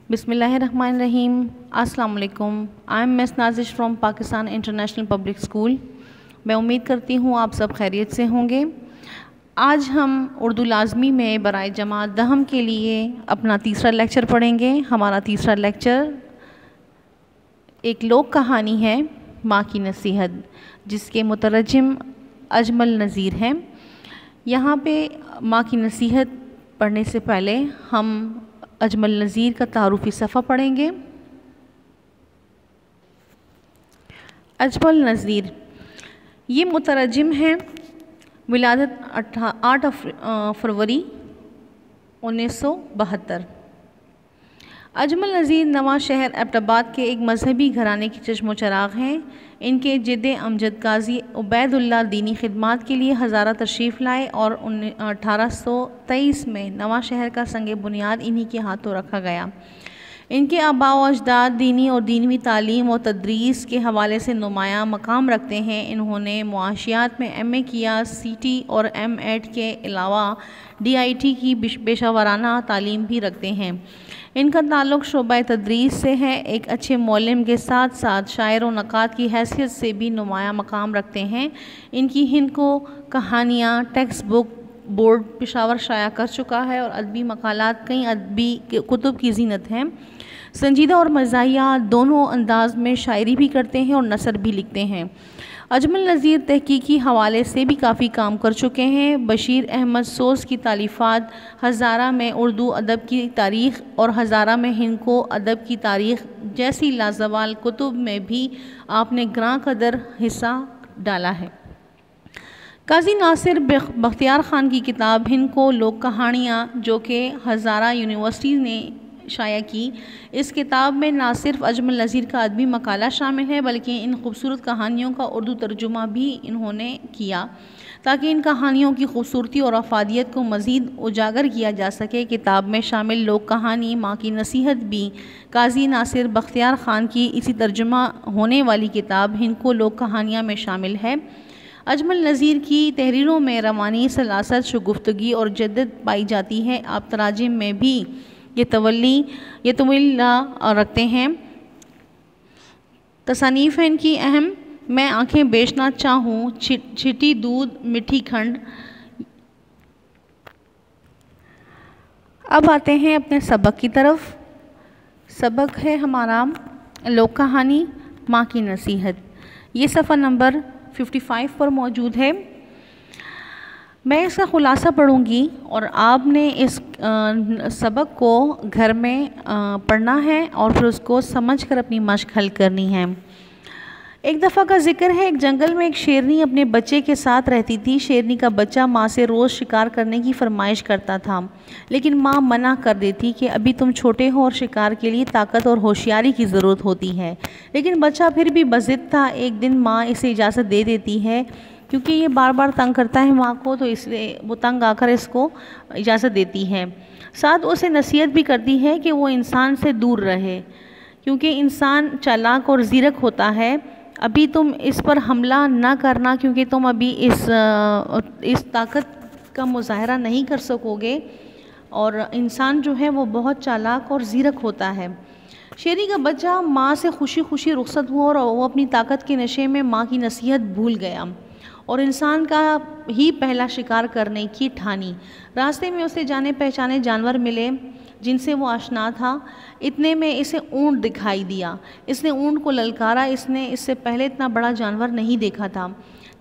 बिस्मिल्लाहिर्रहमानिर्रहीम। अस्सलाम वालेकुम। I am miss Nazish from Pakistan international public school. मैं उम्मीद करती हूँ आप सब खैरियत से होंगे। आज हम उर्दू लाज़मी में बराए जमात दहम के लिए अपना तीसरा लेक्चर पढ़ेंगे। हमारा तीसरा लेक्चर एक लोक कहानी है, माँ की नसीहत, जिसके मुतरजम अजमल नज़ीर हैं। यहाँ पे माँ की नसीहत पढ़ने से पहले हम अजमल नज़ीर का तारुफ़ी सफ़ा पढ़ेंगे। अजमल नज़ीर ये मुतरजम हैं। विलादत 8 फरवरी 1972। अजमल नज़ीर नवां शहर एबटाबाद के एक मजहबी घराने के चश्मो चराग हैं। इनके जिद्द अमजद काजी उबैदुल्लाह दीनी खिदमात के लिए हज़ारा तशरीफ़ लाए और 1823 में नवां शहर का संग बुनियाद इन्हीं के हाथों रखा गया। इनके आबा व अजदाद दीनी और दीनवी तालीम और तदरीस के हवाले से नुमायाँ मकाम रखते हैं। इन्होंने मुआशियात में MA किया। CT और M.Ed के अलावा DIT की पेशावराना तालीम भी रखते हैं। इनका ताल्लुक़ शोबा तदरीस से है। एक अच्छे मौलिम के साथ साथ शायर व नक़ाद की हैसियत से भी नुमायाँ मकाम रखते हैं। इनकी हिंद को कहानियाँ टेक्स्ट बुक बोर्ड पेशावर शाया कर चुका है और अदबी मकालात कई अदबी कुतुब की ज़ीनत हैं। संजीदा और मज़ाहिया दोनों अंदाज में शायरी भी करते हैं और नसर भी लिखते हैं। अजमल नज़ीर तहकीकी हवाले से भी काफ़ी काम कर चुके हैं। बशीर अहमद सोस की तालीफ़ात हज़ारा में उर्दू अदब की तारीख़ और हज़ारा में हिंद को अदब की तारीख़ जैसी लाजवाल कुतुब में भी आपने ग्रां कदर हिस्सा डाला है। काजी नासिर बख्तियार ख़ान की किताब हिंद को लोक कहानियाँ, जो कि हज़ारा यूनिवर्सिटी ने शाया की, इस किताब में ना सिर्फ अजमल नज़ीर का अदबी मकाला शामिल है बल्कि इन खूबसूरत कहानियों का उर्दू तर्जुमा भी इन्होंने किया ताकि इन कहानियों की खूबसूरती और अफादियत को मज़ीद उजागर किया जा सके। किताब में शामिल लोक कहानी माँ की नसीहत भी काजी नासिर बख्तियार ख़ान की इसी तर्जुमा होने वाली किताब हिंद को लोक कहानियाँ में शामिल है। अजमल नज़ीर की तहरीरों में रवानी सलासत, शुगुफ्तगी और जद्दत पाई जाती है। आप तराजिम में भी ये तवल्ला रखते हैं। तसानीफ़ है इनकी अहम, मैं आँखें बेचना चाहूँ, छिटी दूध मिठी खंड। अब आते हैं अपने सबक की तरफ। सबक है हमारा लोक कहानी माँ की नसीहत। ये सफ़ा नंबर 55 पर मौजूद है। मैं इसका ख़ुलासा पढ़ूँगी और आपने इस सबक को घर में पढ़ना है और फिर उसको समझकर अपनी मश्क हल करनी है। एक दफ़ा का ज़िक्र है, एक जंगल में एक शेरनी अपने बच्चे के साथ रहती थी। शेरनी का बच्चा माँ से रोज़ शिकार करने की फरमाइश करता था, लेकिन माँ मना कर देती कि अभी तुम छोटे हो और शिकार के लिए ताकत और होशियारी की ज़रूरत होती है। लेकिन बच्चा फिर भी बज़िद था। एक दिन माँ इसे इजाज़त दे देती है, क्योंकि ये बार बार तंग करता है माँ को, तो इसलिए वो तंग आकर इसको इजाज़त देती है। साथ उसे नसीहत भी करती है कि वो इंसान से दूर रहे, क्योंकि इंसान चालाक और ज़ीरक होता है। अभी तुम इस पर हमला ना करना, क्योंकि तुम अभी इस ताकत का मुज़ाहरा नहीं कर सकोगे और इंसान जो है वो बहुत चालाक और ज़ीरक होता है। शेरनी का बच्चा माँ से खुशी खुशी रुखसत हुआ और वो अपनी ताकत के नशे में माँ की नसीहत भूल गया और इंसान का ही पहला शिकार करने की ठानी। रास्ते में उसे जाने पहचाने जानवर मिले जिनसे वो आशना था। इतने में इसे ऊँट दिखाई दिया। इसने ऊँट को ललकारा। इसने इससे पहले इतना बड़ा जानवर नहीं देखा था।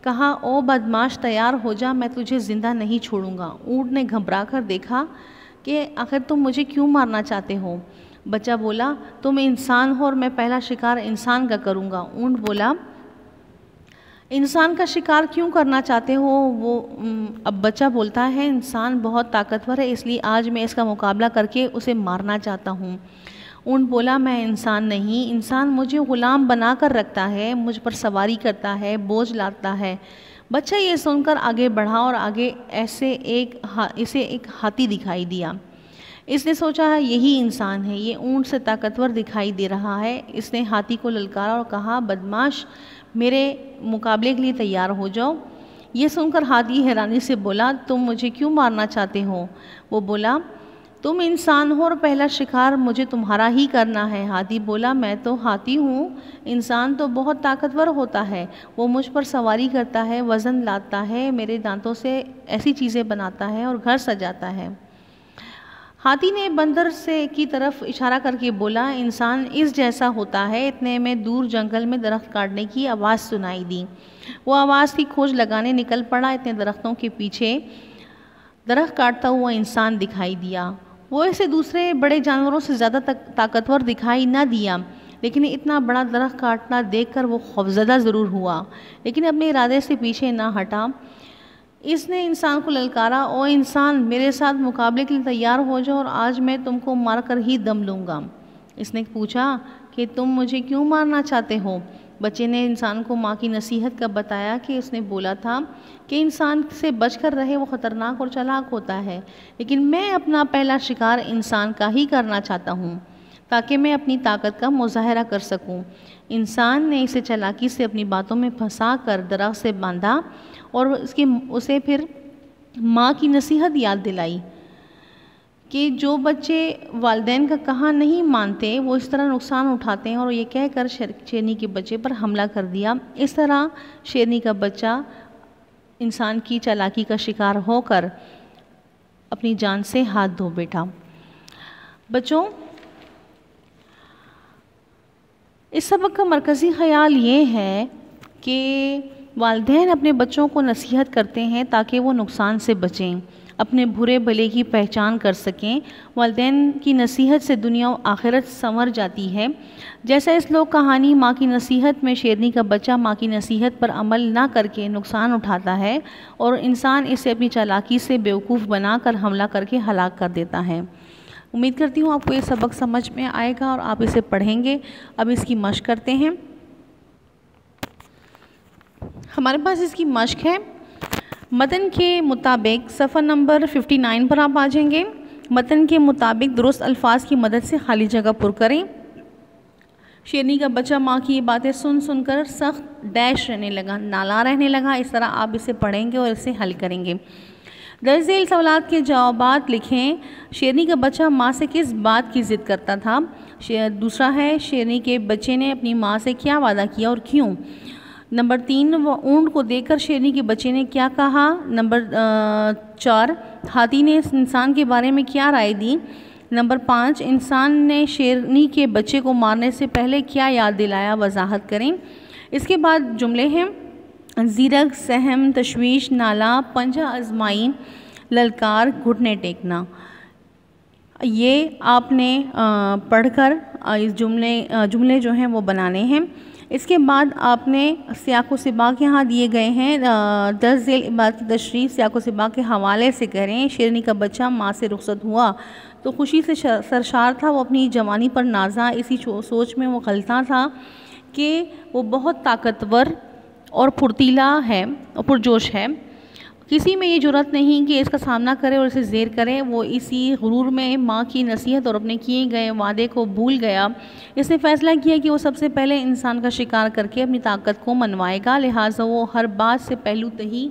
कहा, ओ बदमाश, तैयार हो जा, मैं तुझे ज़िंदा नहीं छोड़ूंगा। ऊँट ने घबरा कर देखा कि आखिर तुम मुझे क्यों मारना चाहते हो। बच्चा बोला, तुम इंसान हो और मैं पहला शिकार इंसान का करूँगा। ऊँट बोला, इंसान का शिकार क्यों करना चाहते हो। अब बच्चा बोलता है, इंसान बहुत ताकतवर है, इसलिए आज मैं इसका मुकाबला करके उसे मारना चाहता हूँ। ऊँट बोला, मैं इंसान नहीं, इंसान मुझे ग़ुलाम बना कर रखता है, मुझ पर सवारी करता है, बोझ लाता है। बच्चा ये सुनकर आगे बढ़ा और आगे इसे एक हाथी दिखाई दिया। इसने सोचा यही इंसान है, ये ऊँट से ताकतवर दिखाई दे रहा है। इसने हाथी को ललकारा और कहा, बदमाश, मेरे मुकाबले के लिए तैयार हो जाओ। ये सुनकर हाथी हैरानी से बोला, तुम मुझे क्यों मारना चाहते हो। वो बोला, तुम इंसान हो और पहला शिकार मुझे तुम्हारा ही करना है। हाथी बोला, मैं तो हाथी हूँ, इंसान तो बहुत ताकतवर होता है, वो मुझ पर सवारी करता है, वज़न लाता है, मेरे दांतों से ऐसी चीज़ें बनाता है और घर सजाता है। हाथी ने बंदर से की तरफ इशारा करके बोला, इंसान इस जैसा होता है। इतने में दूर जंगल में दरख्त काटने की आवाज़ सुनाई दी। वो आवाज़ की खोज लगाने निकल पड़ा। इतने दरख्तों के पीछे दरख्त काटता हुआ इंसान दिखाई दिया। वो इसे दूसरे बड़े जानवरों से ज़्यादा ताकतवर दिखाई ना दिया, लेकिन इतना बड़ा दरख्त काटना देखकर वो खौफज़दा ज़रूर हुआ, लेकिन अपने इरादे से पीछे ना हटा। इसने इंसान को ललकारा, ओ इंसान, मेरे साथ मुकाबले के लिए तैयार हो जाओ और आज मैं तुमको मारकर ही दम लूँगा। इसने पूछा कि तुम मुझे क्यों मारना चाहते हो? बच्चे ने इंसान को माँ की नसीहत का बताया कि उसने बोला था कि इंसान से बचकर रहे, वो ख़तरनाक और चालाक होता है, लेकिन मैं अपना पहला शिकार इंसान का ही करना चाहता हूँ ताकि मैं अपनी ताकत का मुजाहरा कर सकूँ। इंसान ने इसे चालाकी से अपनी बातों में फंसा कर दरख्त से बांधा और उसे फिर माँ की नसीहत याद दिलाई कि जो बच्चे वालिदैन का कहा नहीं मानते वो इस तरह नुकसान उठाते हैं, और ये कहकर शेरनी के बच्चे पर हमला कर दिया। इस तरह शेरनी का बच्चा इंसान की चालाकी का शिकार होकर अपनी जान से हाथ धो बैठा। बच्चों, इस सबक का मरकज़ी ख़याल ये है कि वालिदैन अपने बच्चों को नसीहत करते हैं ताकि वो नुकसान से बचें, अपने बुरे भले की पहचान कर सकें। वालिदैन की नसीहत से दुनिया और आखिरत संवर जाती है। जैसा इस लोक कहानी माँ की नसीहत में शेरनी का बच्चा माँ की नसीहत पर अमल ना करके नुकसान उठाता है और इंसान इसे अपनी चालाकी से बेवकूफ़ बनाकर हमला करके हलाक कर देता है। उम्मीद करती हूँ आपको ये सबक समझ में आएगा और आप इसे पढ़ेंगे। अब इसकी मश्क करते हैं। हमारे पास इसकी मश्क है। मतन के मुताबिक सफ़ा नंबर 59 पर आप आ जाएंगे। मतन के मुताबिक दुरुस्त अल्फाज की मदद से खाली जगह पुर करें। शेरनी का बच्चा माँ की ये बातें सुन सुनकर सख्त डैश रहने लगा, नाला रहने लगा। इस तरह आप इसे पढ़ेंगे और इसे हल करेंगे। दर्ज झेल सवालात के जवाबात लिखें। शेरनी का बच्चा माँ से किस बात की ज़िद करता था? दूसरा है, शेरनी के बच्चे ने अपनी माँ से क्या वादा किया और क्यों? नंबर 3, वो ऊँट को देखकर शेरनी के बच्चे ने क्या कहा? नंबर 4, हाथी ने इस इंसान के बारे में क्या राय दी? नंबर 5, इंसान ने शेरनी के बच्चे को मारने से पहले क्या याद दिलाया? वजाहत करें। इसके बाद जुमले हैं, ज़ीरक, सहम, तशवीश, नाला, पंजा आजमाई, ललकार, घुटने टेकना। ये आपने पढ़कर इस जुमले जो हैं वो बनाने हैं। इसके बाद आपने सियाक़ व सिबाक़ यहाँ दिए गए हैं। दर्ज झेल इबारत की तशरीह सियाक़ व सिबाक़ के हवाले से करें। शेरनी का बच्चा माँ से रुखसत हुआ तो खुशी से सरशार था। वो अपनी जवानी पर नाजा, इसी सोच में वो खलता था कि वो बहुत ताकतवर और फुर्तीला है और पुरजोश है। किसी में ये जुर्रत नहीं कि इसका सामना करे और इसे ज़ेर करे। वो इसी गुरूर में माँ की नसीहत और अपने किए गए वादे को भूल गया। इसने फ़ैसला किया कि वो सबसे पहले इंसान का शिकार करके अपनी ताकत को मनवाएगा। लिहाजा वो हर बात से पहलू तही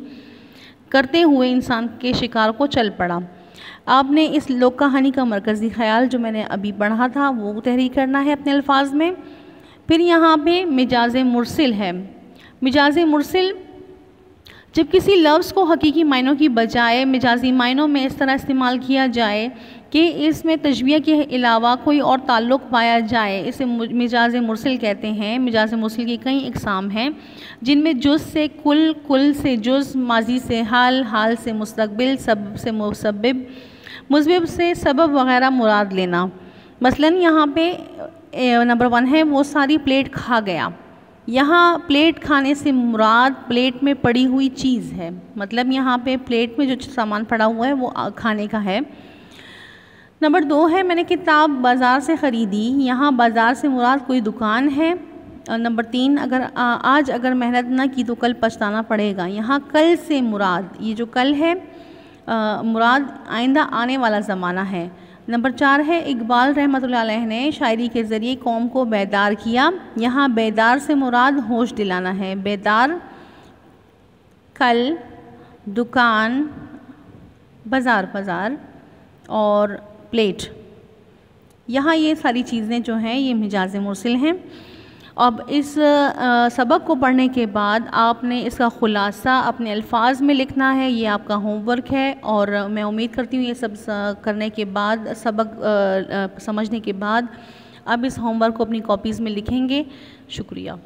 करते हुए इंसान के शिकार को चल पड़ा। आपने इस लोक कहानी का मरकज़ी ख़याल जो मैंने अभी पढ़ा था वो तहरीर करना है अपने अल्फाज में। फिर यहाँ पे मिजाज मुरसिल है। मिजाज मुरसिल जब किसी लफ्ज़ को हकीकी मायनों की बजाय मिजाजी मायनों में इस तरह इस्तेमाल किया जाए कि इसमें तशबीह के अलावा कोई और ताल्लुक़ पाया जाए, इसे मिजाज मुरसिल कहते हैं। मिजाज मुरसिल की कई इक़साम हैं जिनमें जुज़ से कुल, कुल से जुज़, माजी से हाल, हाल से मुस्तक़बिल, सबब से मुसब्बिब, मुसब्बिब से सबब वग़ैरह मुराद लेना। मसलन यहाँ पे नंबर 1 है, वो सारी प्लेट खा गया। यहाँ प्लेट खाने से मुराद प्लेट में पड़ी हुई चीज़ है, मतलब यहाँ पे प्लेट में जो सामान पड़ा हुआ है वो खाने का है। नंबर 2 है, मैंने किताब बाज़ार से ख़रीदी। यहाँ बाज़ार से मुराद कोई दुकान है। नंबर 3, आज अगर मेहनत न की तो कल पछताना पड़ेगा। यहाँ कल से मुराद, ये जो कल है मुराद आइंदा आने वाला ज़माना है। नंबर 4 है, इकबाल रहमतुल्लाह अलैह ने शायरी के ज़रिए कौम को बेदार किया। यहाँ बेदार से मुराद होश दिलाना है। बेदार, कल, दुकान, बाज़ार, और प्लेट। यहाँ ये सारी चीज़ें जो हैं ये मिजाज मुरसिल हैं। अब इस सबक को पढ़ने के बाद आपने इसका ख़ुलासा अपने अल्फाज में लिखना है, ये आपका होमवर्क है। और मैं उम्मीद करती हूँ ये सब करने के बाद, सबक समझने के बाद, अब इस होमवर्क को अपनी कॉपीज़ में लिखेंगे। शुक्रिया।